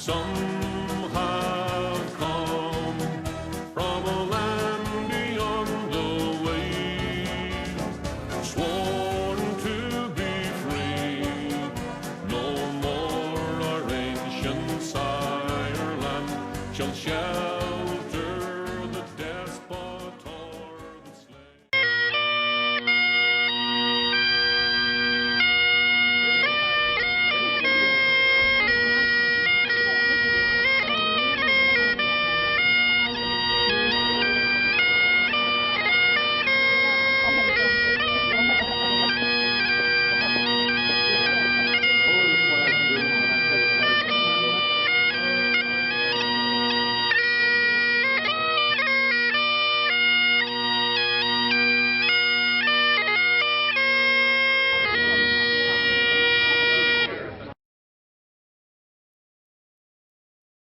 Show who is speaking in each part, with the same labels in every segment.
Speaker 1: Some have come from a land beyond the wave, sworn to be free. No more our ancient sire land shall shelter the despot or the slave.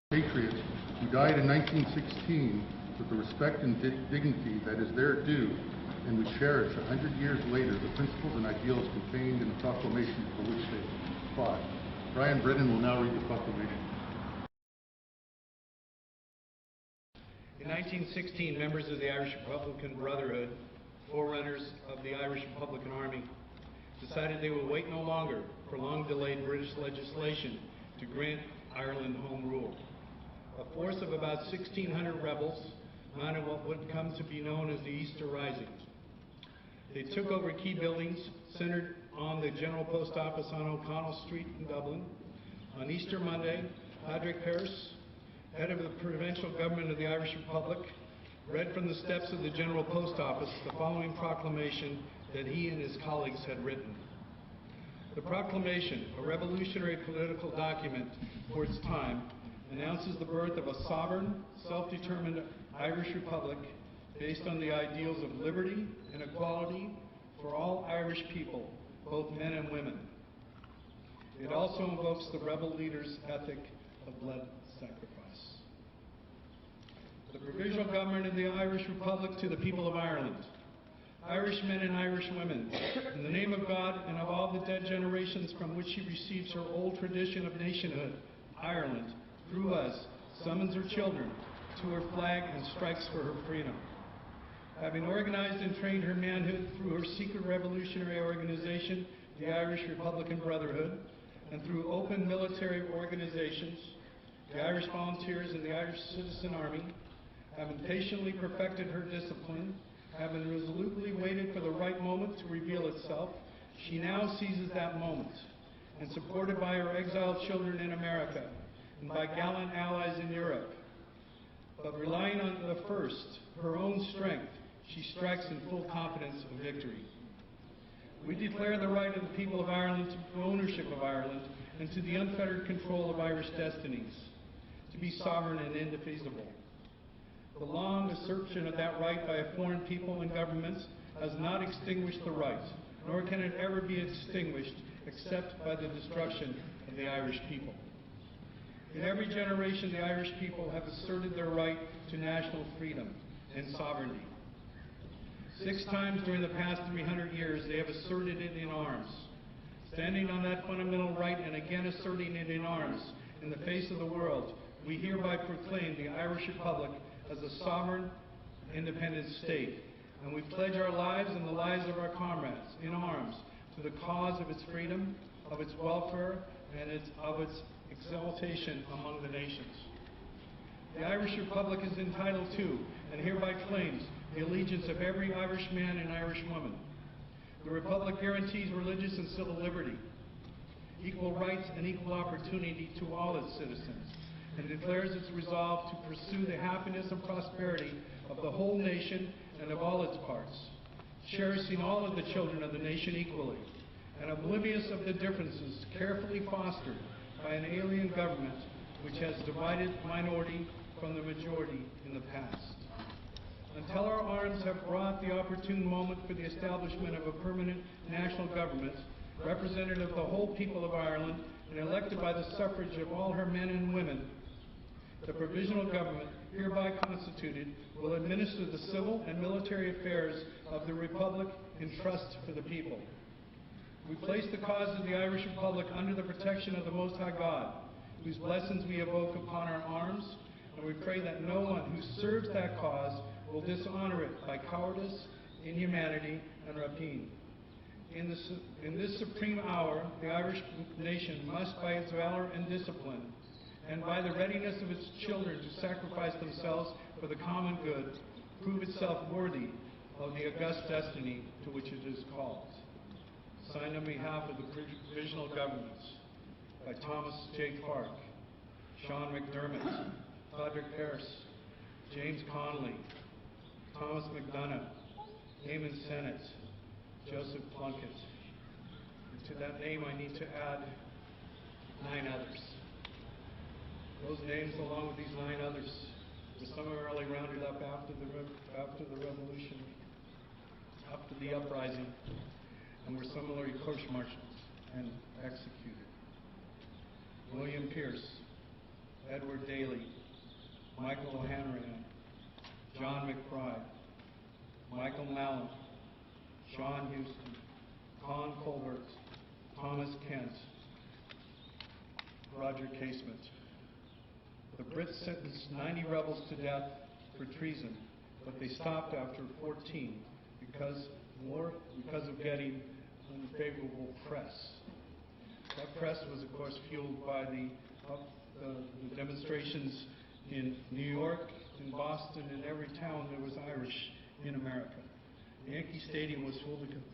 Speaker 2: Patriots who died in 1916 with the respect and dignity that is their due, and we cherish 100 years later the principles and ideals contained in the proclamation for which they fought. Brian Brennan will now read the proclamation.
Speaker 3: In 1916, members of the Irish Republican Brotherhood, forerunners of the Irish Republican Army, decided they would wait no longer for long-delayed British legislation to grant Ireland home rule. A force of about 1,600 rebels mounted what would come to be known as the Easter Rising. They took over key buildings centered on the General Post Office on O'Connell Street in Dublin. On Easter Monday, Padraig Pearse, head of the provincial government of the Irish Republic, read from the steps of the General Post Office the following proclamation that he and his colleagues had written. The proclamation, a revolutionary political document for its time, announces the birth of a sovereign, self-determined Irish Republic based on the ideals of liberty and equality for all Irish people, both men and women. It also invokes the rebel leaders' ethic of blood sacrifice. The Provisional Government of the Irish Republic to the people of Ireland. Irish men and Irish women, in the name of God and of all the dead generations from which she receives her old tradition of nationhood, Ireland, through us, summons her children to her flag and strikes for her freedom. Having organized and trained her manhood through her secret revolutionary organization, the Irish Republican Brotherhood, and through open military organizations, the Irish Volunteers and the Irish Citizen Army, having patiently perfected her discipline, having resolutely waited for the right moment to reveal itself, she now seizes that moment, and supported by her exiled children in America and by gallant allies in Europe, but relying on the first, her own strength, she strikes in full confidence of victory. We declare the right of the people of Ireland to ownership of Ireland and to the unfettered control of Irish destinies, to be sovereign and indefeasible. The long assertion of that right by a foreign people and governments has not extinguished the right, nor can it ever be extinguished except by the destruction of the Irish people. In every generation, the Irish people have asserted their right to national freedom and sovereignty. 6 times during the past 300 years, they have asserted it in arms. Standing on that fundamental right and again asserting it in arms in the face of the world, we hereby proclaim the Irish Republic as a sovereign, independent state, and we pledge our lives and the lives of our comrades in arms to the cause of its freedom, of its welfare, and of its exaltation among the nations. The Irish Republic is entitled to, and hereby claims, the allegiance of every Irish man and Irish woman. The Republic guarantees religious and civil liberty, equal rights and equal opportunity to all its citizens, and declares its resolve to pursue the happiness and prosperity of the whole nation and of all its parts, cherishing all of the children of the nation equally, and oblivious of the differences carefully fostered by an alien government which has divided the minority from the majority in the past. Until our arms have brought the opportune moment for the establishment of a permanent national government, representative of the whole people of Ireland and elected by the suffrage of all her men and women, the provisional government hereby constituted will administer the civil and military affairs of the Republic in trust for the people. We place the cause of the Irish Republic under the protection of the Most High God, whose blessings we evoke upon our arms, and we pray that no one who serves that cause will dishonor it by cowardice, inhumanity, and rapine. In this supreme hour, the Irish nation must, by its valor and discipline, and by the readiness of its children to sacrifice themselves for the common good, prove itself worthy of the august destiny to which it is called. Signed on behalf of the provisional governments by Thomas J. Clark, Sean McDermott, Padraig Harris, James Connolly, Thomas McDonough, Eamon Sennett, Joseph Plunkett. And to that name I need to add 9 others. Those names, along with these 9 others, were summarily rounded up after the revolution, after the uprising, and were summarily court-martialed and executed. William Pierce, Edward Daly, Michael O'Hanrahan, John McBride, Michael Mallon, Sean Houston, Con Colbert, Thomas Kent, Roger Casement. The Brits sentenced 90 rebels to death for treason, but they stopped after 14 because of getting unfavorable press. That press was, of course, fueled by the demonstrations in New York, in Boston, in every town there was Irish in America. Yankee Stadium was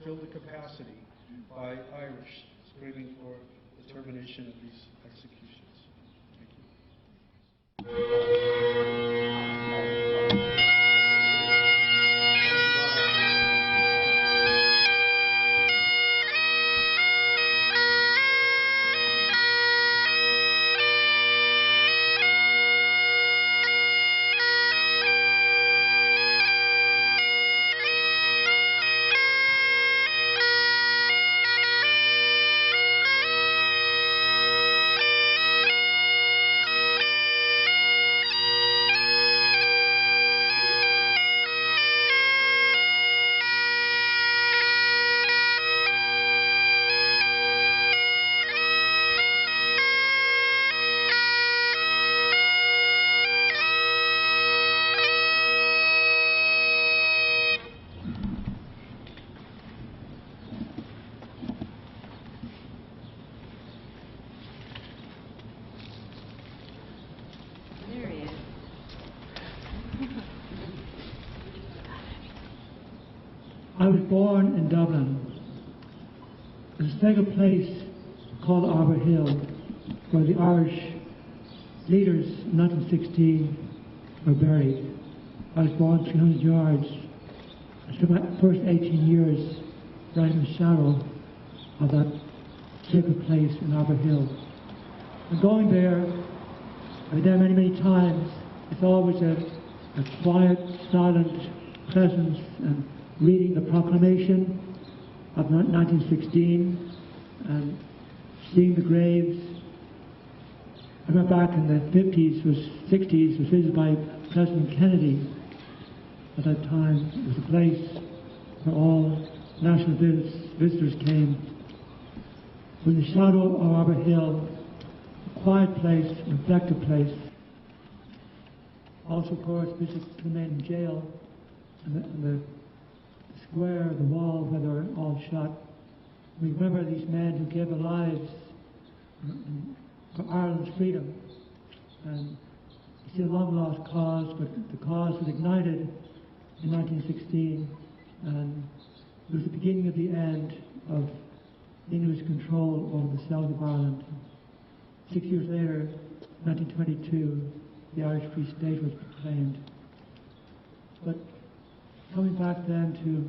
Speaker 3: filled to capacity by Irish screaming for the termination of these executions. Thank you.
Speaker 4: I was born in Dublin. There's a second place called Arbor Hill, where the Irish leaders in 1916 were buried. I was born 300 yards. I spent my first 18 years right in the shadow of that sacred place in Arbor Hill. And going there, I've been there many, many times. It's always a quiet, silent presence, and reading the proclamation of 1916 and seeing the graves. I remember back in the 50s, 60s, was visited by President Kennedy. At that time, it was a place where all national visitors came. In the shadow of Arbor Hill, a quiet place, a reflective place. Also, of course, visits to the main jail and the square, the wall where they were all shot. We remember these men who gave their lives for Ireland's freedom. And it's a long lost cause, but the cause was ignited in 1916, and it was the beginning of the end of English control over the south of Ireland. 6 years later, 1922, the Irish Free State was proclaimed. But coming back then to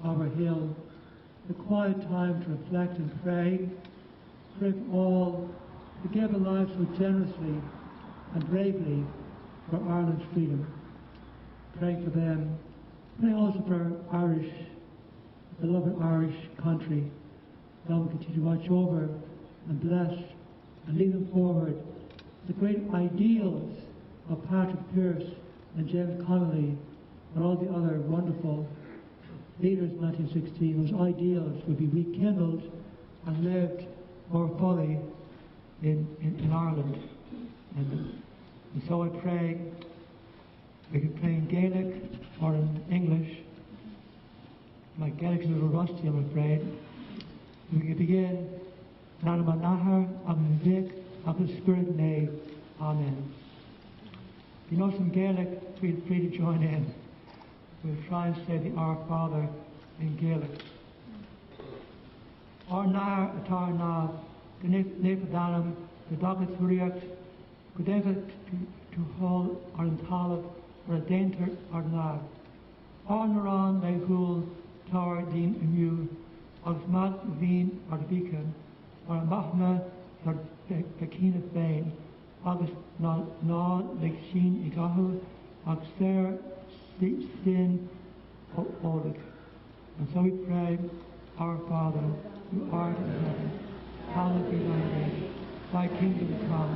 Speaker 4: Arbor Hill, the quiet time to reflect and pray for all who gave their lives so generously and bravely for Ireland's freedom. Praying for them, praying also for Irish, the beloved Irish country. God will continue to watch over and bless and lead them forward. The great ideals of Patrick Pearse and James Connolly and all the other wonderful leaders in 1916, those ideals will be rekindled and lived more fully in Ireland. And so I pray, we could pray in Gaelic or in English. My Gaelic's a little rusty, I'm afraid. We could begin, Nana Manahar, Agam Vic, Agam Spirit Nay, Amen. If you know some Gaelic, feel free to join in. We'll try and say the Our Father in Gaelic. Our Nar Atar Nav, the Nepadanam, the Dogat Huriat, Kudevet to Hall or in Talib or a Dainter or Nav. Our Naran, Lehul, Tower Dean Amu, Osmat Veen or Beacon, or a Mahma or Bekina Bain, August Na Leksheen Igahu, Oxer Sin Olik. And so we pray, Our Father, who art in heaven, hallowed be thy name. Thy kingdom come,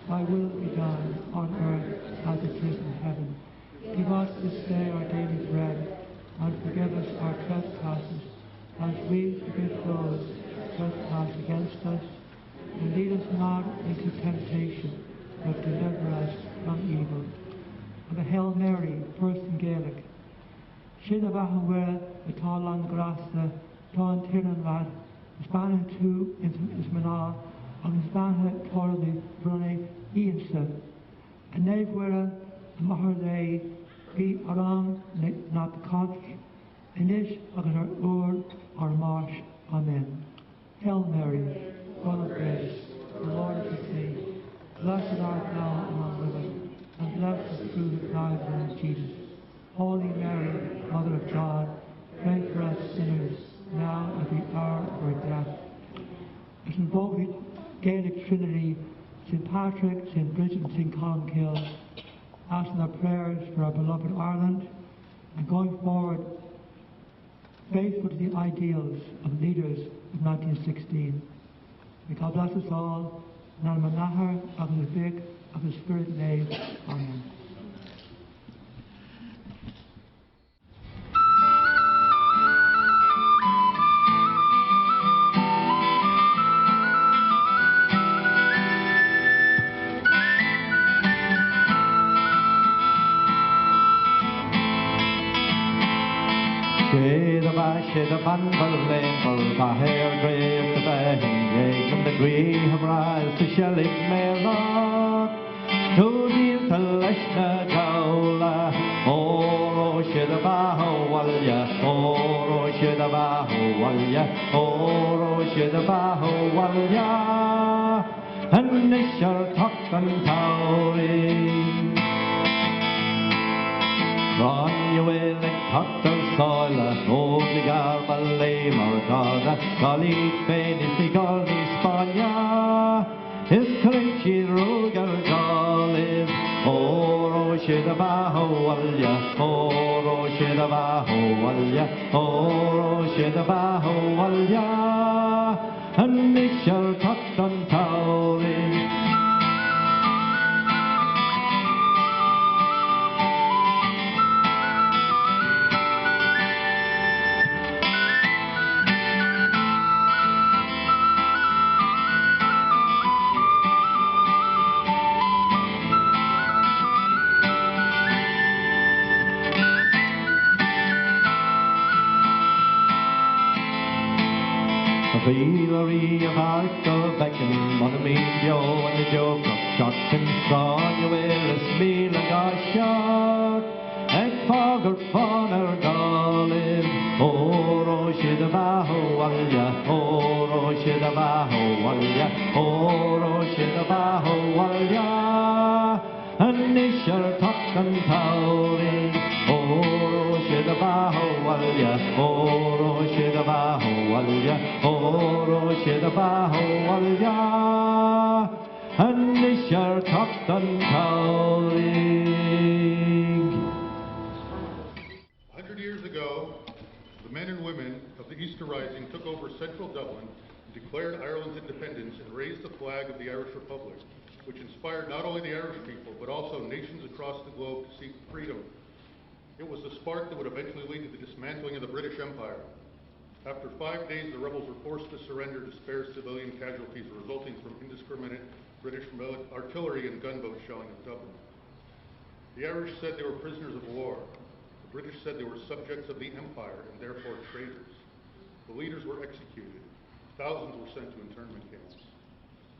Speaker 4: thy will be done on earth as it is in heaven. Give us this day our daily bread, and forgive us our trespasses, as we forgive those who trespass against us. And lead us not into temptation, but deliver us from evil. And the Hail Mary, first in Gaelic. Shida Bahawera, the Talan Grasta, Ton Tiran Lad, Spanner two Ismana, and Spanner Torley Brunei Iansa. And Nevera, the Maharday, be Aram, not the Koch, and Ish, Agar Ur, or Marsh. Amen. Hail Mary, full of grace, the Lord is with thee. Blessed art thou among women, and blessed is the fruit of thy womb, Jesus. Holy Mary, Mother of God, pray for us sinners, now and at the hour of our death. Let's invoke the Gaelic Trinity, St. Patrick, St. Bridget, and St. Columkill, asking our prayers for our beloved Ireland, and going forward, faithful to the ideals of leaders of 1916. May God bless us all. Nan Manahar, of the Vic, of the Spirit Nave. Amen.
Speaker 5: The fun for the flame, my hair draped the bang, and the grey have rise to Shelly Mellock. To the Celestia Gaula, Oro Shidabaho Walya, Oro Shidabaho Walya, Oro Shidabaho Walya, and they shall talk and towering. Run you will and talk the soil, the garba lame or dog, golly fadis the golly spania, his crunchy ruger golliv, oro shidabaho walya, oro shidabaho walya, oro shidabaho walya, and they shall talk on towering. Feelery of heart of beckon, on the medio and the joke of shot and son, you will a smeel and a shot, and fogger foner golliv, oro shidabaho walya, oro shidabaho walya, oro shidabaho walya, and ishar talk and towering, oro shidabaho walya, oro shidabaho walya, oro shidabaho walya, and ishar talk and towering.
Speaker 2: 100 years ago, the men and women of the Easter Rising took over central Dublin, declared Ireland's independence, and raised the flag of the Irish Republic, which inspired not only the Irish people, but also nations across the globe to seek freedom. It was the spark that would eventually lead to the dismantling of the British Empire. After 5 days, the rebels were forced to surrender to spare civilian casualties resulting from indiscriminate British artillery and gunboats shelling of Dublin. The Irish said they were prisoners of war. The British said they were subjects of the Empire and therefore traitors. The leaders were executed. Thousands were sent to internment camps.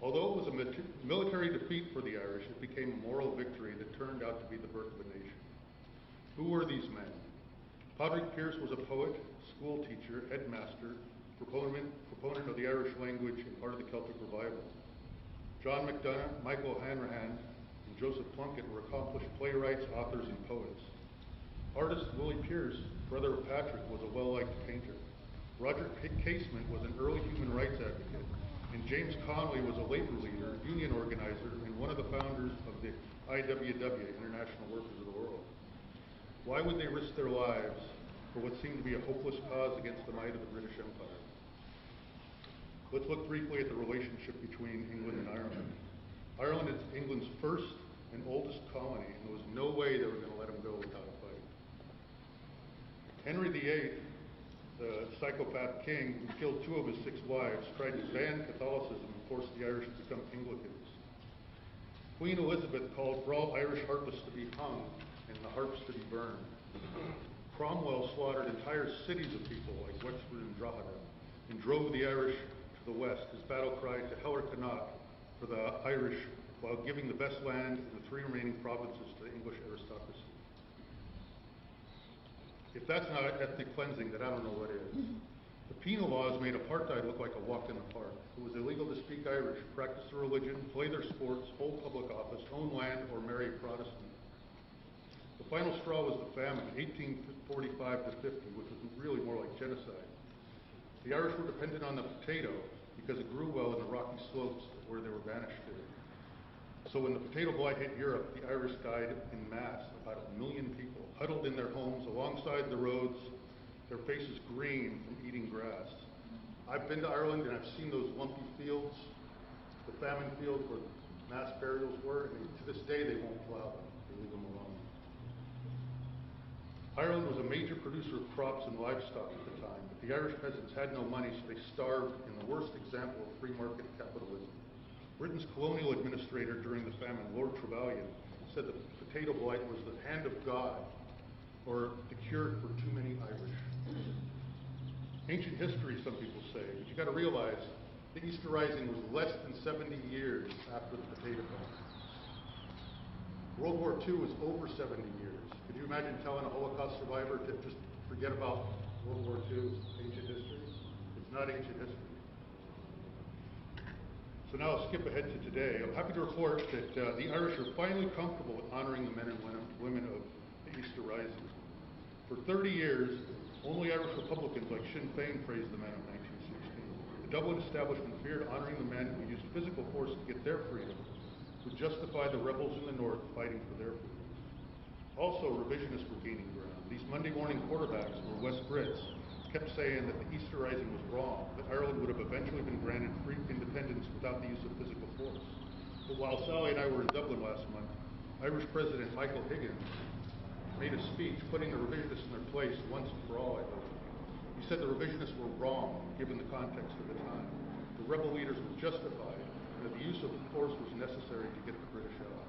Speaker 2: Although it was a military defeat for the Irish, it became a moral victory that turned out to be the birth of a nation. Who were these men? Padraig Pearse was a poet, school teacher, headmaster, proponent of the Irish language and part of the Celtic revival. John MacDonagh, Michael Hanrahan, and Joseph Plunkett were accomplished playwrights, authors, and poets. Artist Willie Pearse, brother of Patrick, was a well-liked painter. Roger Casement was an early human rights advocate, and James Connolly was a labor leader, union organizer, and one of the founders of the IWW, International Workers of the World. Why would they risk their lives for what seemed to be a hopeless cause against the might of the British Empire? Let's look briefly at the relationship between England and Ireland. Ireland is England's first and oldest colony, and there was no way they were going to let them go without a fight. Henry VIII, the psychopath king who killed 2 of his 6 wives, tried to ban Catholicism and force the Irish to become Anglicans. Queen Elizabeth called for all Irish harpists to be hung and the harps to be burned. Cromwell slaughtered entire cities of people like Wexford and Drogheda and drove the Irish to the west. His battle cry to Heller Connaught for the Irish, while giving the best land in the 3 remaining provinces to the English aristocracy. If that's not ethnic cleansing, then I don't know what is. The penal laws made apartheid look like a walk in the park. It was illegal to speak Irish, practice their religion, play their sports, hold public office, own land, or marry a Protestant. The final straw was the famine, 1845 to 50, which was really more like genocide. The Irish were dependent on the potato because it grew well in the rocky slopes where they were banished to. So when the potato blight hit Europe, the Irish died in mass, about 1 million people, huddled in their homes alongside the roads, their faces green from eating grass. I've been to Ireland and I've seen those lumpy fields, the famine fields where mass burials were, and to this day they won't plow them, they leave them alone. Ireland was a major producer of crops and livestock at the time, but the Irish peasants had no money, so they starved in the worst example of free market capitalism. Britain's colonial administrator during the famine, Lord Trevelyan, said the potato blight was the hand of God, or the cure for too many Irish. Ancient history, some people say, but you got to realize the Easter Rising was less than 70 years after the potato famine. World War II was over 70 years. Could you imagine telling a Holocaust survivor to just forget about World War II as ancient history? It's not ancient history. So now I'll skip ahead to today. I'm happy to report that the Irish are finally comfortable with honoring the men and women of the Easter Rising. For 30 years, only Irish Republicans like Sinn Féin praised the men of 1916. The Dublin establishment feared honoring the men who used physical force to get their freedom would justify the rebels in the north fighting for their freedom. Also, revisionists were gaining ground. These Monday morning quarterbacks were West Brits, kept saying that the Easter Rising was wrong, that Ireland would have eventually been granted free independence without the use of physical force. But while Sally and I were in Dublin last month, Irish President Michael Higgins made a speech putting the revisionists in their place once and for all, I believe. He said the revisionists were wrong, given the context of the time. The rebel leaders were justified, and that the use of force was necessary to get the British out.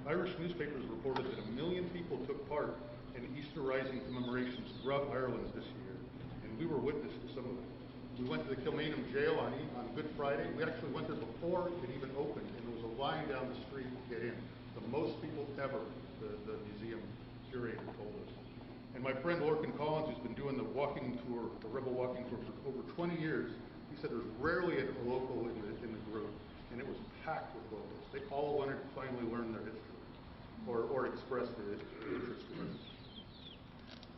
Speaker 2: Irish newspapers reported that 1 million people took part in Easter Rising commemorations throughout Ireland this year, and we were witness to some of it. We went to the Kilmainham jail on Good Friday. We actually went there before it even opened, and there was a line down the street to get in. The most people ever, the museum curator told us. And my friend Lorcan Collins, who's been doing the walking tour, the Rebel walking tour for over 20 years, he said there's rarely a local in the group, and it was packed with locals. They all wanted to finally learn their history, or express their interest in it.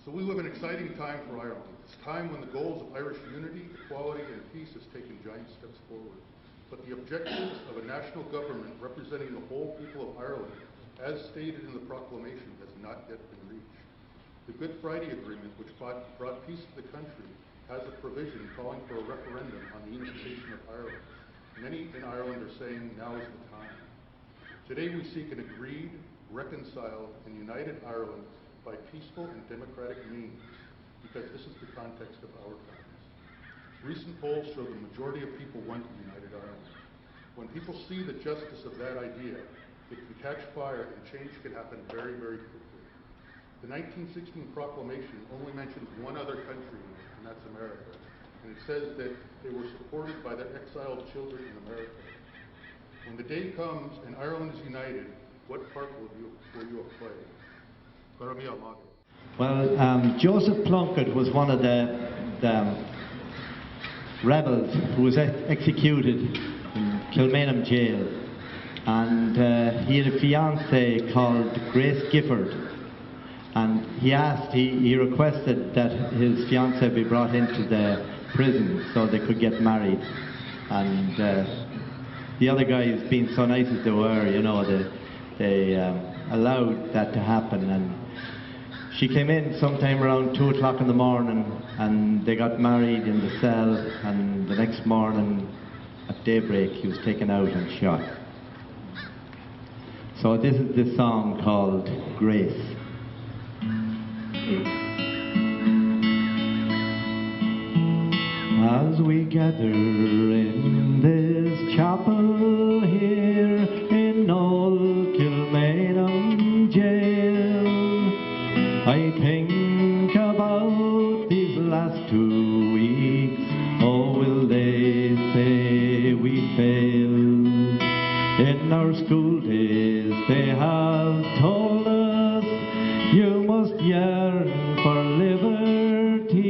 Speaker 2: So we live in an exciting time for Ireland. It's a time when the goals of Irish unity, equality, and peace has taken giant steps forward. But the objectives of a national government representing the whole people of Ireland, as stated in the proclamation, has not yet been reached. The Good Friday Agreement, which brought peace to the country, has a provision calling for a referendum on the unification of Ireland. Many in Ireland are saying now is the time. Today we seek an agreed, reconciled, and united Ireland by peaceful and democratic means, because this is the context of our times. Recent polls show the majority of people want a united Ireland. When people see the justice of that idea, it can catch fire and change can happen very, very quickly. The 1916 proclamation only mentions one other country in it, and that's America. And it says that they were supported by their exiled children in America. When the day comes and Ireland is united, what part will you have played?
Speaker 5: Well, Joseph Plunkett was one of the rebels who was executed in Kilmainham jail, and he had a fiancée called Grace Gifford, and he requested that his fiancée be brought into the prison so they could get married, and the other guys, being so nice as they were, you know, they allowed that to happen. And she came in sometime around 2 o'clock in the morning, and they got married in the cell, and the next morning at daybreak he was taken out and shot. So this is the song called Grace. As we gather in this chapel here in old Kilmainham jail, I think about these last 2 weeks. Oh, will they say we failed? In our school days they have told us you must yearn for liberty,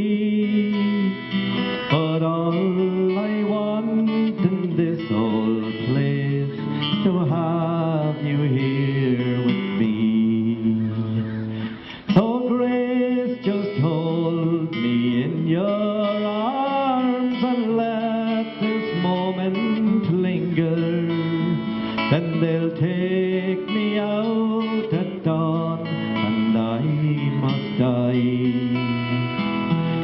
Speaker 5: but all I want in this old place to have you here with me. So Grace, just hold me in your arms and let this moment linger. Then they'll take me out at dawn and I must die.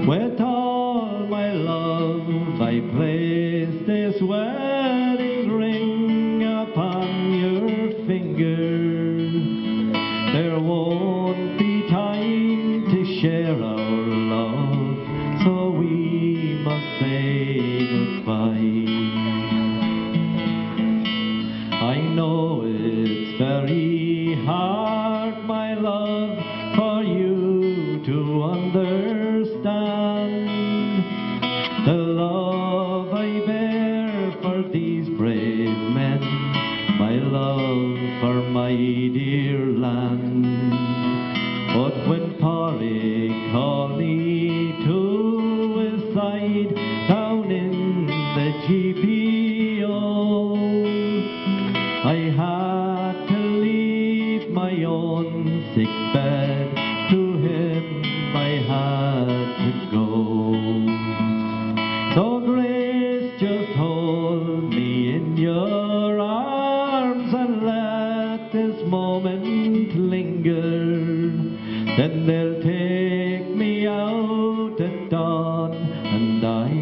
Speaker 5: With all my love I place this wedding ring upon your finger. There won't be time to share our love, so we must say goodbye. I know it's very hard, my love, for you to understand the love I bear for these brave men, my love for my dear land. But when Polly called me to his side down in the GPO, I had to leave my own sick bed. To him I had to go. So Grace, just hold me in your arms and let this moment linger. Then they'll take me out at dawn and I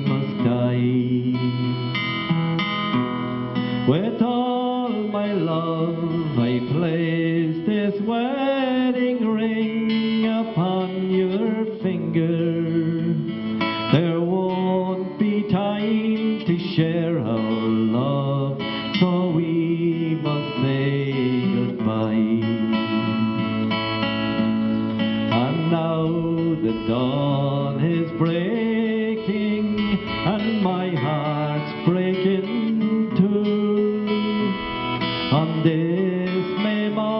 Speaker 5: must die. With all my love I place this wedding ring upon your finger. There won't be time to share our love, so we must say goodbye. And now the dawn is breaking and my heart's breaking too. On this May morning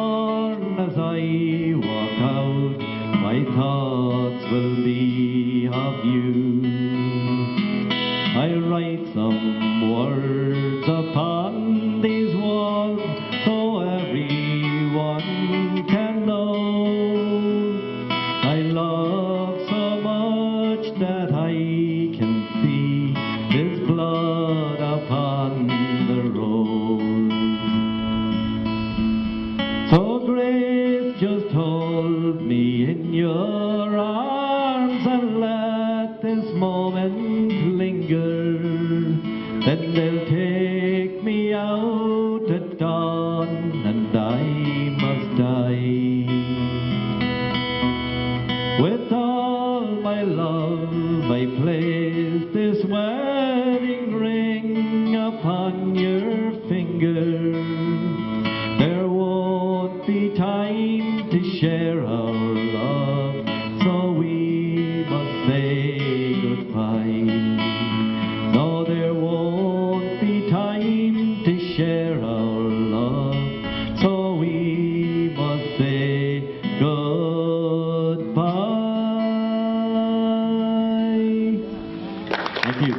Speaker 5: time to share our love, so we must say goodbye. No, there won't be time to share our love, so we must say goodbye. Thank you.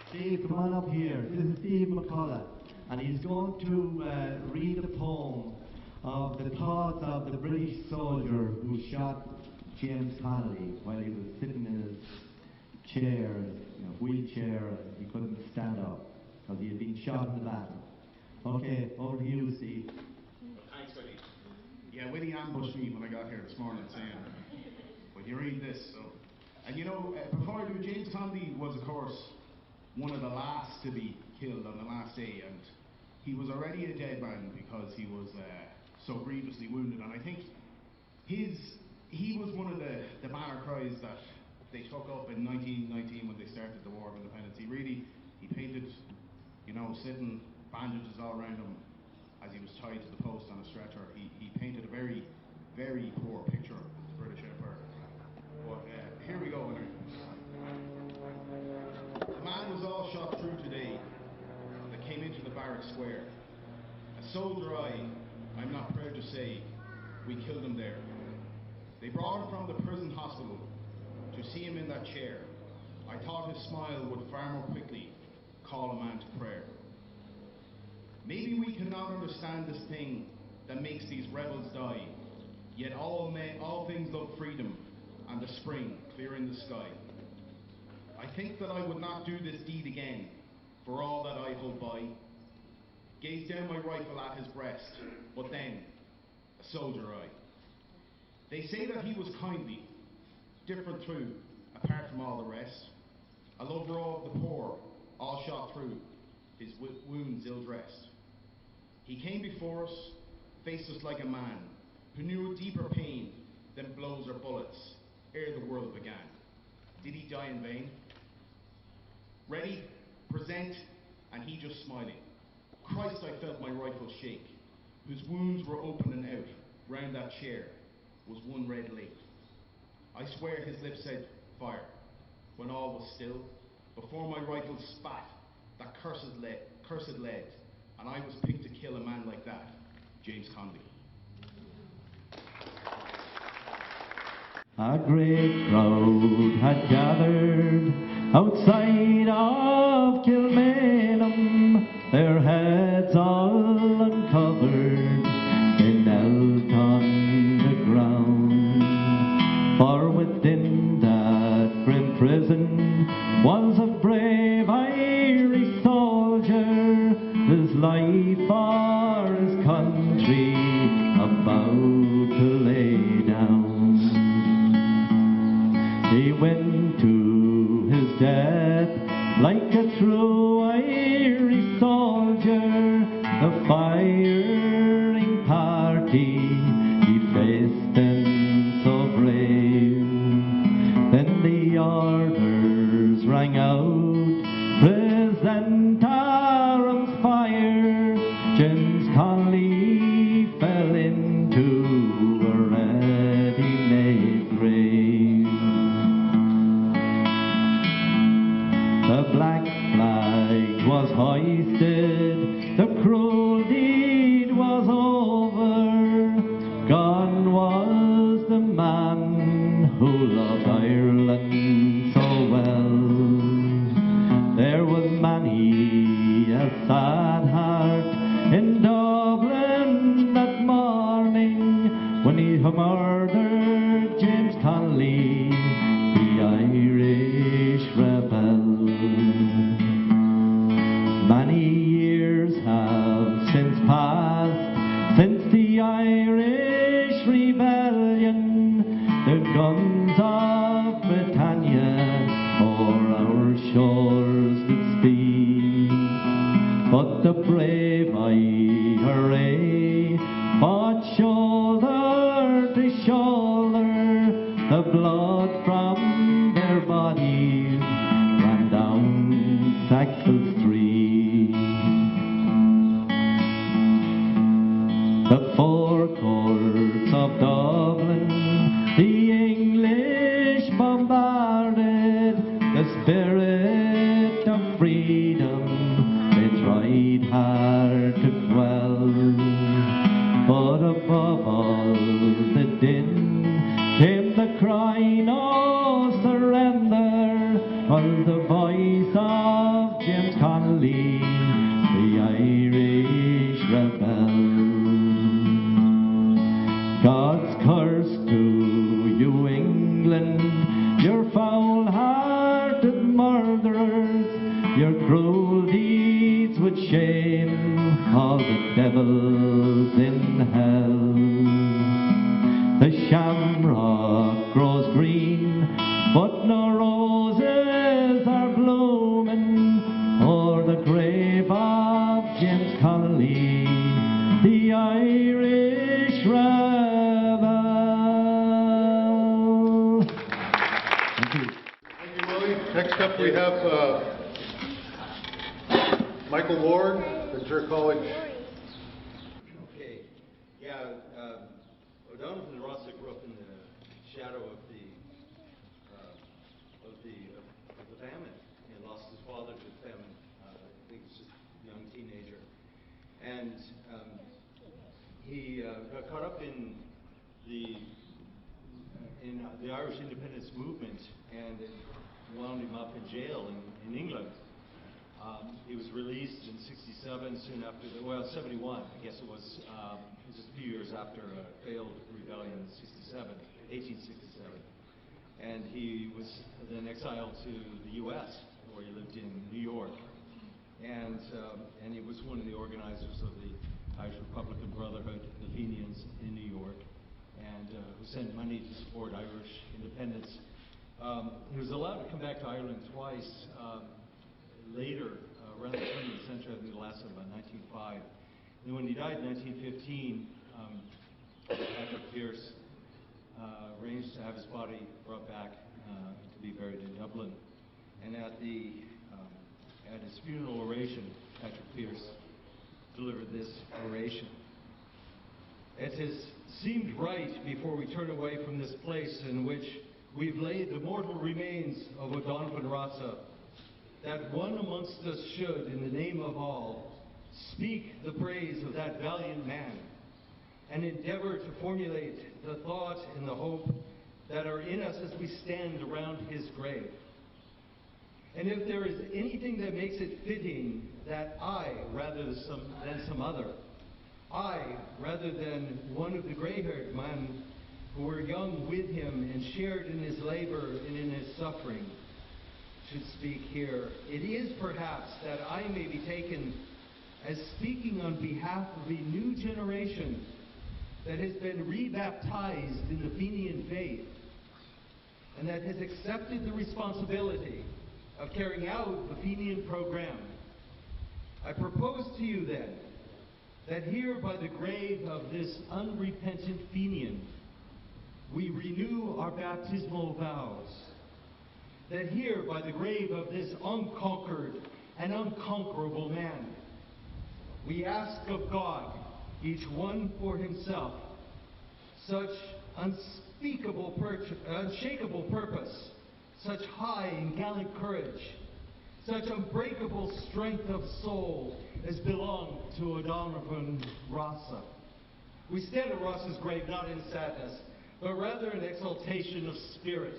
Speaker 5: Steve, come on up here. This is Steve McCullough, and he's going to read a poem of the thoughts of the British soldier who shot James Connolly while he was sitting in his chair, wheelchair, and he couldn't stand up because he had been shot in the battle. Okay, over to you, Steve.
Speaker 6: Thanks, Willie. Yeah, Willie ambushed me when I got here this morning saying, "Will you read this?" So, and before I do, James Connolly was, of course, one of the last to be killed on the last day, and he was already a dead man because he was so grievously wounded. And I think he was one of the banner cries that they took up in 1919 when they started the War of Independence. He painted, sitting bandages all around him as he was tied to the post on a stretcher. He painted a very, very poor picture of the British Empire. But here we go. A man was all shot through today that came into the barrack square. A soldier I'm not proud to say, we killed him there. They brought him from the prison hospital to see him in that chair. I thought his smile would far more quickly call a man to prayer. Maybe we cannot understand this thing that makes these rebels die, yet all things love freedom and the spring clear in the sky. I think that I would not do this deed again for all that I hold by. Gazed down my rifle at his breast, but then, a soldier They say that he was kindly, different through, apart from all the rest. A lover of the poor, all shot through, his wounds ill-dressed. He came before us, faced us like a man, who knew a deeper pain than blows or bullets, ere the world began. Did he die in vain? Ready, present, and he just smiling. Christ, I felt my rifle shake, whose wounds were open and out. Round that chair was one red lake. I swear his lips said fire, when all was still. Before my rifle spat that cursed lead, and I was picked to kill a man like that, James Connolly.
Speaker 5: A great crowd had gathered outside of Kilmainham, their heads all uncovered, they knelt on the ground. For within that grim prison was a brave Irish soldier, his life for his country about to lay down. He went to his death like a true Irish soldier, the firing party he faced and so brave. Then the orders rang out, present arms fire. James Connolly fell into a ready-made grave. The black flag was hoisted, the cruel deed was over. Gone was the man who loved Ireland so well. There was many a sad heart in Dublin that morning when he murdered James Connolly, the Irish rebel. Many years have since passed since the Irish rebellion. The guns of Britannia o'er our shores did speed, but the brave IRA fought shoulder to shoulder. The blood the forecourts of Dublin, the English bombarded the spirit of freedom. They tried hard to quell, but above all the din came the cry, no surrender, was the voice of James Connolly, the Irish rebel. God's curse to you, England, your foul-hearted murderers, your cruel deeds would shame all the devils in hell. The shamrock grows green, but no roses are blooming o'er the grave of James Connolly, the Irish rebel. Thank you.
Speaker 2: Thank you, Willie. Next up, we have Michael Ward, Ventura College.
Speaker 7: Okay, yeah, O'Donovan Rossa grew up in the shadow of the famine. He lost his father to the famine. I think he was just a young teenager, and he got caught up in the Irish independence movement, and it wound him up in jail in England. He was released in '67, soon after, 71, I guess it was just a few years after a failed rebellion in 1867. And he was then exiled to the U.S., where he lived in New York. And he was one of the organizers of the Irish Republican Brotherhood, the Fenians, in New York, and who sent money to support Irish independence. He was allowed to come back to Ireland twice. Later, around the turn of the century, I think the last one about 1905. And when he died in 1915, Patrick Pearse arranged to have his body brought back to be buried in Dublin. And at his funeral oration, Patrick Pearse delivered this oration. It has seemed right, before we turn away from this place in which we've laid the mortal remains of O'Donovan Rossa, that one amongst us should, in the name of all, speak the praise of that valiant man, and endeavor to formulate the thought and the hope that are in us as we stand around his grave. And if there is anything that makes it fitting that I, rather than some other, I, rather than one of the gray-haired men who were young with him and shared in his labor and in his suffering, should speak here, it is perhaps that I may be taken as speaking on behalf of a new generation that has been rebaptized in the Fenian faith and that has accepted the responsibility of carrying out the Fenian program. I propose to you then that here by the grave of this unrepentant Fenian, we renew our baptismal vows. That here by the grave of this unconquered and unconquerable man, we ask of God, each one for himself, such unspeakable, unshakable purpose, such high and gallant courage, such unbreakable strength of soul as belonged to O'Donovan Rossa. We stand at Rossa's grave not in sadness, but rather in exaltation of spirit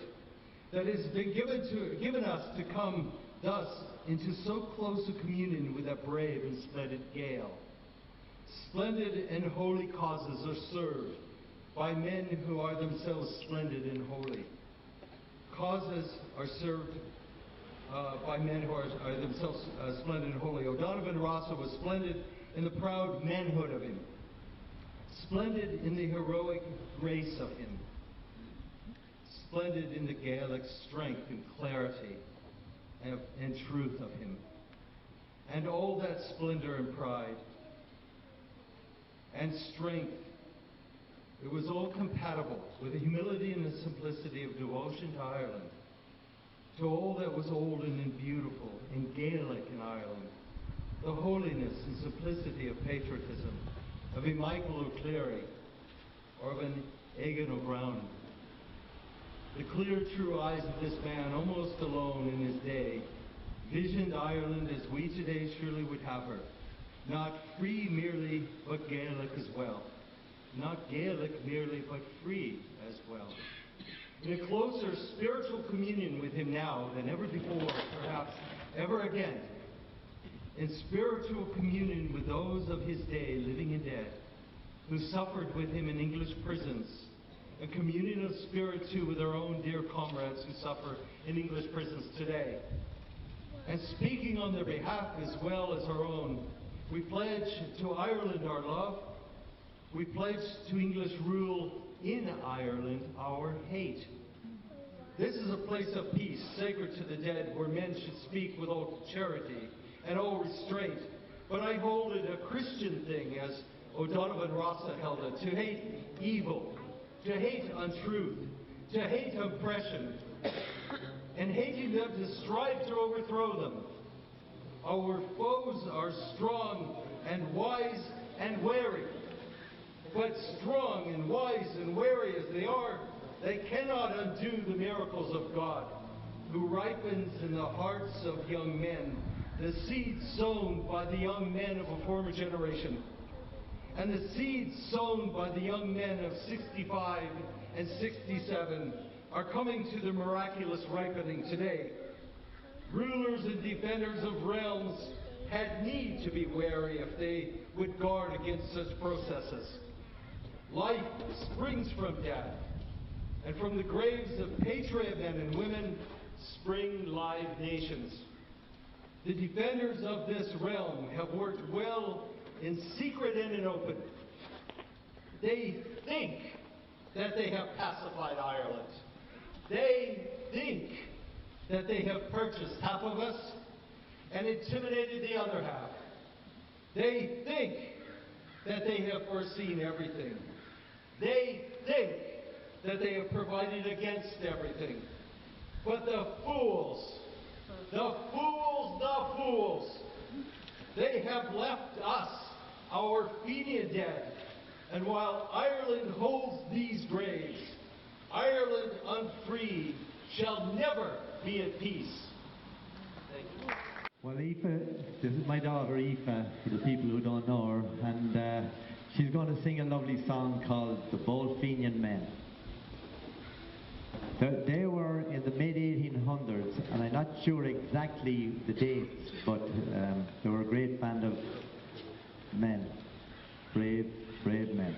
Speaker 7: that has been given us to come thus into so close a communion with that brave and splendid Gael. Splendid and holy causes are served by men who are themselves splendid and holy. Causes are served by men who are themselves splendid and holy. O'Donovan Rossa was splendid in the proud manhood of him, splendid in the heroic grace of him, splendid in the Gaelic strength and clarity and truth of him, and all that splendor and pride and strength. It was all compatible with the humility and the simplicity of devotion to Ireland, to all that was old and beautiful and Gaelic in Ireland, the holiness and simplicity of patriotism, of a Michael O'Clery, or of an Egan O'Brien. The clear, true eyes of this man, almost alone in his day, visioned Ireland as we today surely would have her. Not free merely, but Gaelic as well. Not Gaelic merely, but free as well. In a closer spiritual communion with him now than ever before, perhaps ever again. In spiritual communion with those of his day, living and dead, who suffered with him in English prisons. A communion of spirit, too, with our own dear comrades who suffer in English prisons today. And speaking on their behalf as well as our own, we pledge to Ireland our love. We pledge to English rule in Ireland our hate. This is a place of peace, sacred to the dead, where men should speak with all charity and all restraint. But I hold it a Christian thing, as O'Donovan Rossa held it, to hate evil, to hate untruth, to hate oppression, and hating them to strive to overthrow them. Our foes are strong and wise and wary. But strong and wise and wary as they are, they cannot undo the miracles of God, who ripens in the hearts of young men the seeds sown by the young men of a former generation. And the seeds sown by the young men of 65 and 67 are coming to the miraculous ripening today. Rulers and defenders of realms had need to be wary if they would guard against such processes. Life springs from death, and from the graves of patriot men and women spring live nations. The defenders of this realm have worked well in secret and in open. They think that they have pacified Ireland. They think that they have purchased half of us and intimidated the other half. They think that they have foreseen everything. They think that they have provided against everything. But the fools, they have left us, our Fenian dead. And while Ireland holds these graves, Ireland unfree shall never be at peace. Thank you.
Speaker 5: Well, Aoife, this is my daughter Aoife, for the people who don't know her, and she's going to sing a lovely song called The Bold Fenian Men. They were in the mid-1800s, and I'm not sure exactly the dates, but they were a great band of men, brave men.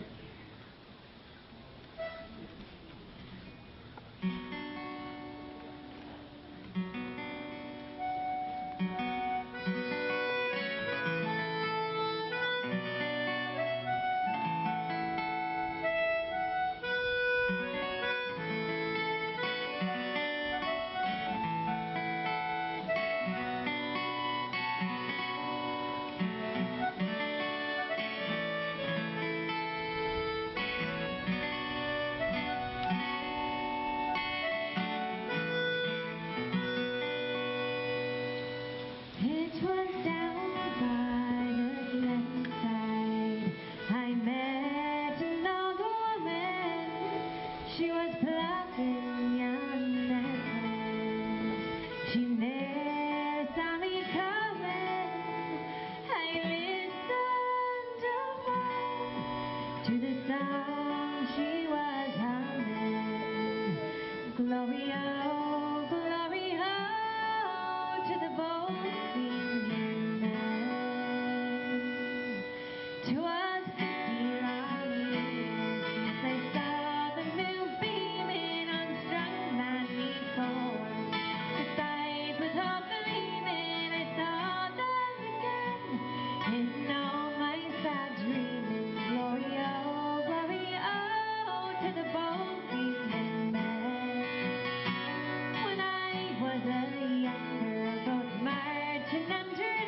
Speaker 8: When I was a younger boat merchant entered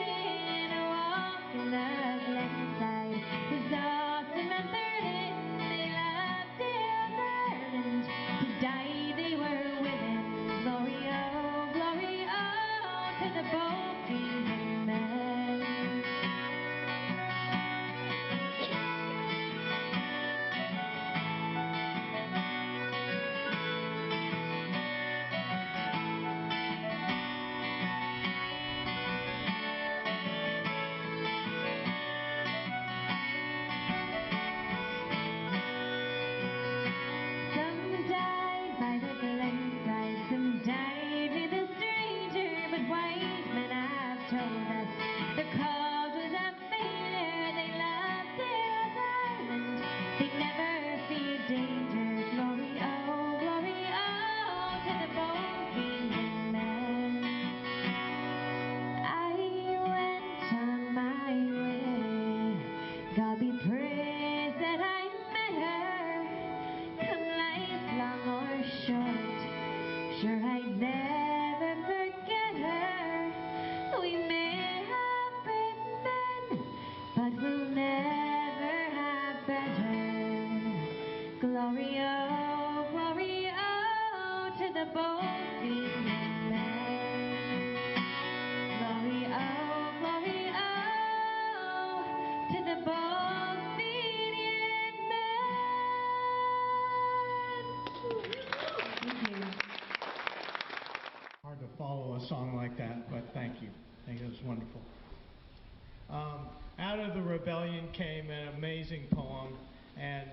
Speaker 3: And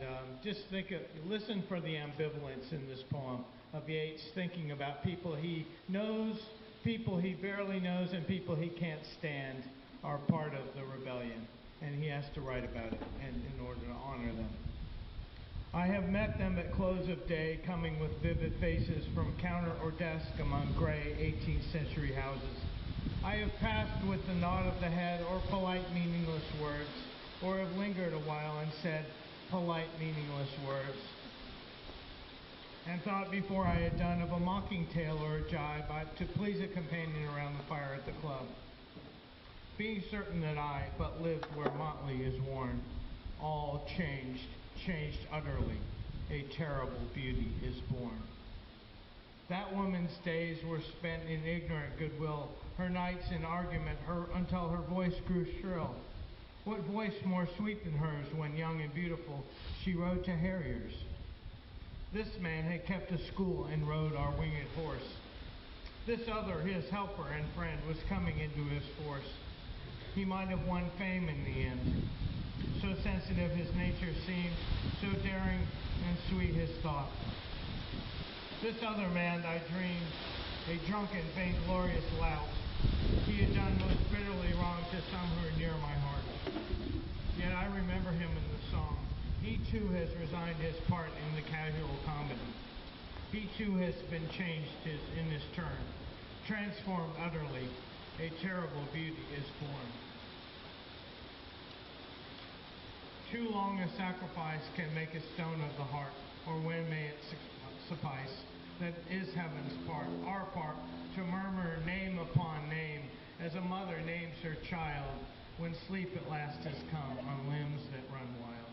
Speaker 3: listen for the ambivalence in this poem of Yeats thinking about people he knows, people he barely knows, and people he can't stand are part of the rebellion. And he has to write about it in order to honor them. I have met them at close of day, coming with vivid faces from counter or desk among gray 18th century houses. I have passed with the nod of the head or polite meaningless words, or have lingered a while and said polite meaningless words, and thought before I had done of a mocking tale or a jibe to please a companion around the fire at the club. Being certain that I but lived where motley is worn, all changed utterly, a terrible beauty is born. That woman's days were spent in ignorant goodwill, her nights in argument, until her voice grew shrill. What voice more sweet than hers when young and beautiful she rode to harriers? This man had kept a school and rode our winged horse. This other, his helper and friend, was coming into his force. He might have won fame in the end. So sensitive his nature seemed, so daring and sweet his thought. This other man I dreamed, a drunken, vainglorious lout. He had done most bitterly wrong to some who are near my heart. Yet I remember him in the song. He too has resigned his part in the casual comedy. He too has been changed in his turn, transformed utterly. A terrible beauty is born. Too long a sacrifice can make a stone of the heart, or when may it suffice? That is heaven's part, our part, to murmur name upon name, as a mother names her child, when sleep at last has come on limbs that run wild.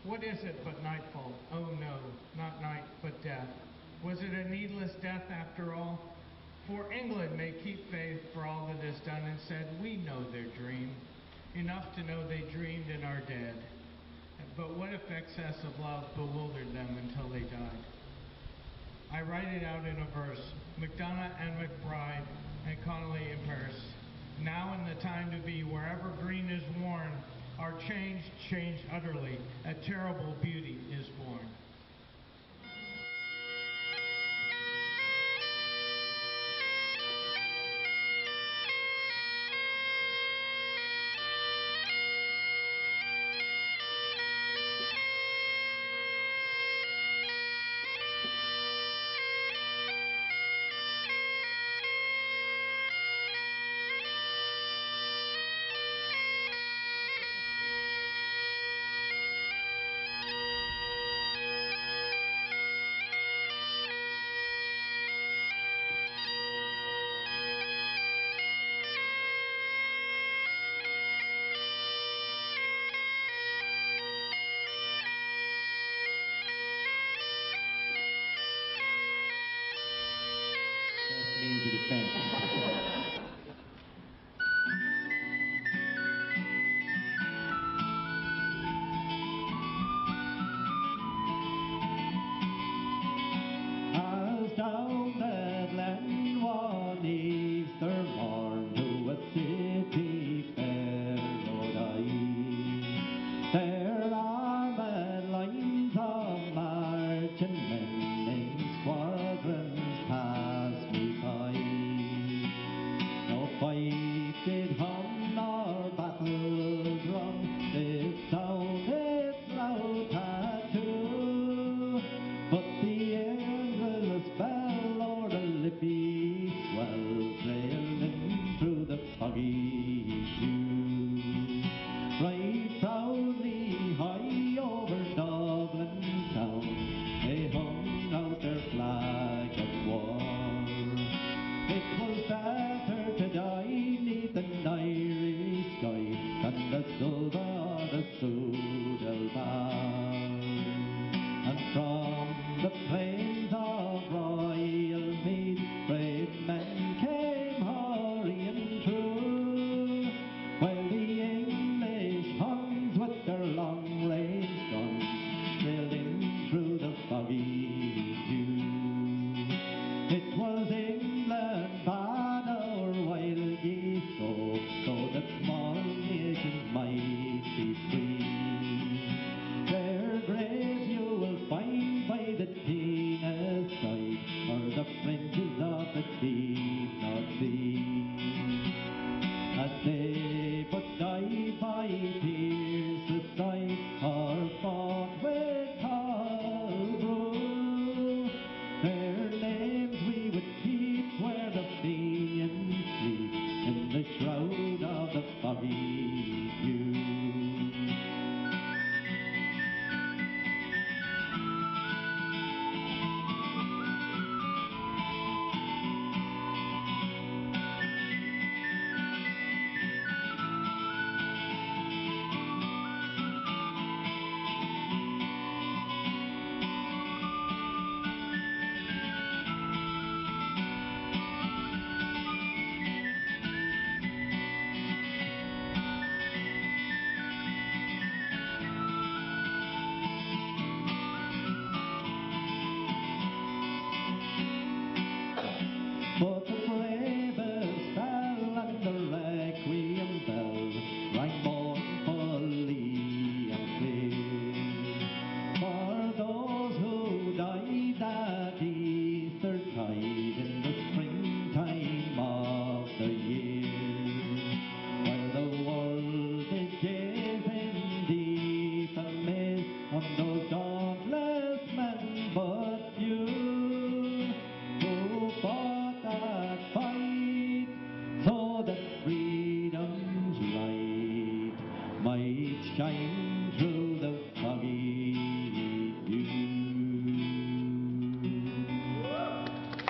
Speaker 3: What is it but nightfall? Oh no, not night, but death. Was it a needless death after all? For England may keep faith for all that is done and said, we know their dream. Enough to know they dreamed and are dead. But what if excess of love bewildered them until they died? I write it out in a verse. MacDonough and McBride and Connolly in Paris. Now in the time to be, wherever green is worn, are changed utterly. A terrible beauty is born.
Speaker 5: Means of defense. As down the glen one Easter morn to a city fair rode I. There armed lines of marching men in squadrons passed me by. No fight did hum nor battle drum, it sounded loud tattoo. But the endless bell or the lippy swell trailed in through the foggy dew. Right proudly high over Dublin town, they hung out their flag of war. It was better to die neath an Irish sky than the silver or the Soodle bar. And from the plains of Royal Mead, brave men came hurrying through, while the English Huns with their long-range guns sailed in through the foggy dew. It was England bad or wild geese so that small nations might be free.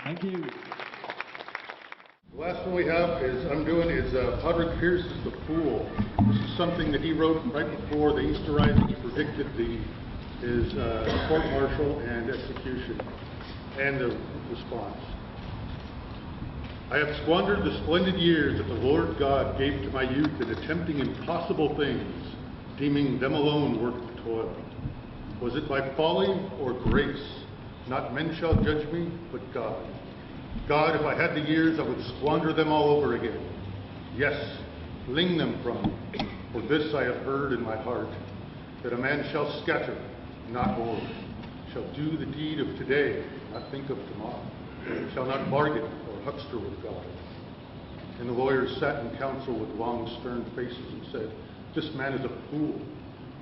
Speaker 5: Thank you.
Speaker 2: The last one we have is, Padraig Pearse's The Fool. This is something that he wrote right before the Easter Rising. He predicted his court-martial and execution, and the response. I have squandered the splendid years that the Lord God gave to my youth in attempting impossible things, deeming them alone worth the toil. Was it by folly or grace? Not men shall judge me, but God. God, if I had the years, I would squander them all over again. Yes, fling them from me. For this I have heard in my heart, that a man shall scatter, not hoard, shall do the deed of today, not think of tomorrow, shall not bargain or huckster with God. And the lawyers sat in council with long, stern faces and said, this man is a fool.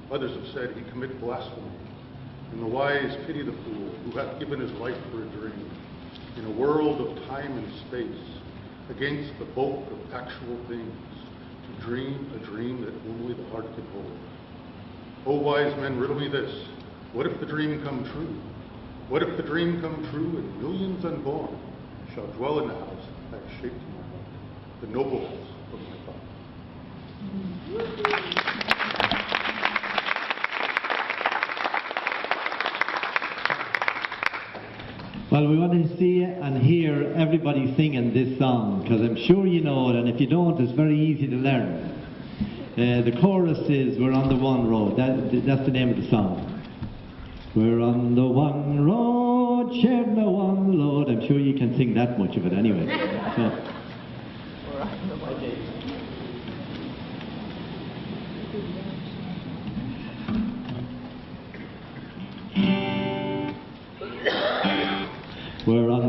Speaker 2: Others have said, he commit blasphemy. And the wise pity the fool, who hath given his life for a dream, in a world of time and space, against the bulk of actual things, to dream a dream that only the heart can hold. O wise men, riddle me this, what if the dream come true? What if the dream come true and millions unborn shall dwell in the house I have shaped in my heart, the noble house of my Father?
Speaker 5: Well, we want to see and hear everybody singing this song, because I'm sure you know it, and if you don't, it's very easy to learn. The chorus is, we're on the one road. That's the name of the song. We're on the one road, sharing the one load. I'm sure you can sing that much of it anyway. So. We're on